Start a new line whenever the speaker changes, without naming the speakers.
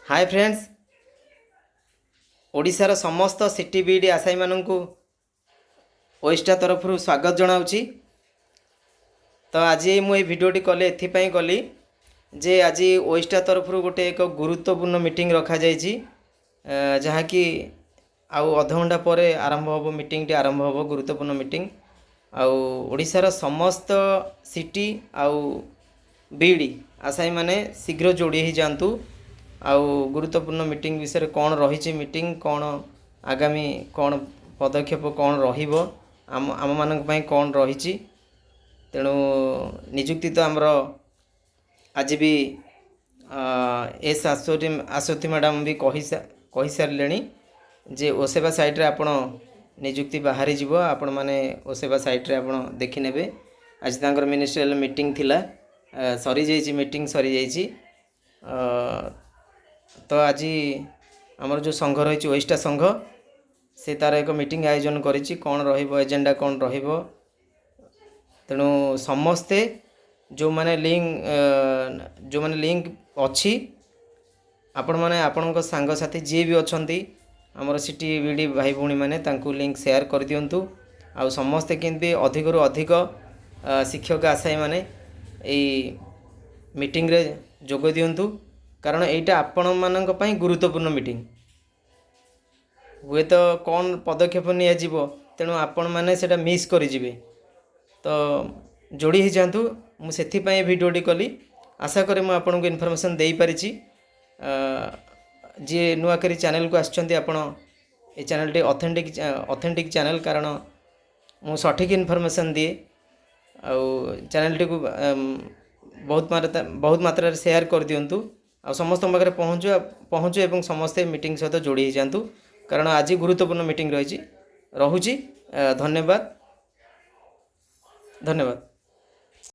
Hi friends, ओडिशार समस्त city BD आशायी मानू ओइस्टा तरफ स्वागत जनाऊँगी। तो आज मुझे भिडटी कले एपाई कली जे आज ओइस्टा तरफ गोटे एक गुरुत्वपूर्ण मीटिंग रखा जहाँकि आउ अध घंटा पर आरंभ हम मीटिंग आरंभ हम गुरुत्वपूर्ण मीटिंग ओडिशार समस्त सिटी आउ बीडी आशायी माने शीघ्र जोड़ी ही जातु। आउ गुरुत्वपूर्ण मीटिंग विषय कौन रही मीटिंग कौन आगामी कौन पदक्षेप कौन रहिबो आम मानक पई कौन रही तेणु निजुक्ति तो आमर आज भी एस आश्वती मैडम भी कही सारे जे ओसेवा साइट्रे आपण निजुक्ति बाहरी जीव आपण माने ओसेवा साइट्रे आपण देखि नेबे। आज तांकर मिनिस्ट्रियल मीटिंग थिला सरी जाइए मीटिंग सरी जाइए। तो आज आमर जो संघ रही ओइस्टा संघ से तार एक मीटिंग आयोजन करिछि कौन रहिबो एजेंडा कौन रहिबो। तेणु समस्ते जो माने लिंक अच्छी आपण माने आपणक सांग साथी जी भी अछंती आमर सिटी बीडी भाई भूणी माने तांकु लिंक शेयर कर दियंतु। आ समस्ते केमती अधिक रु अधिक शिक्षक आशायी माने एई मीटिंग रे जोग दियंतु कारण एटा आपण मानक पई गुरुत्वपूर्ण मीटिंग हुए तो कौन पदक्षेप निया जीवो तेणु आपण माने सेटा मिस करि जिवे। तो जोड़ी ही जातु मुझे भिडियोटी कली आशा करी मुझे आपको इनफॉरमेशन दे पारिछि। जी नुआकरी चैनल को आछंती आपण ए चैनल टी ऑथेंटिक चैनल कारण मु सठिक इनफॉरमेशन दिए चैनल टी को बहुत मात्रा शेयर कर दिंतु आ समस्त पाखे पहुँचु एवं समस्ते मीटिंग सहित जोड़ी ही जातु कारण आज गुरुत्वपूर्ण मीटिंग रही। धन्यवाद।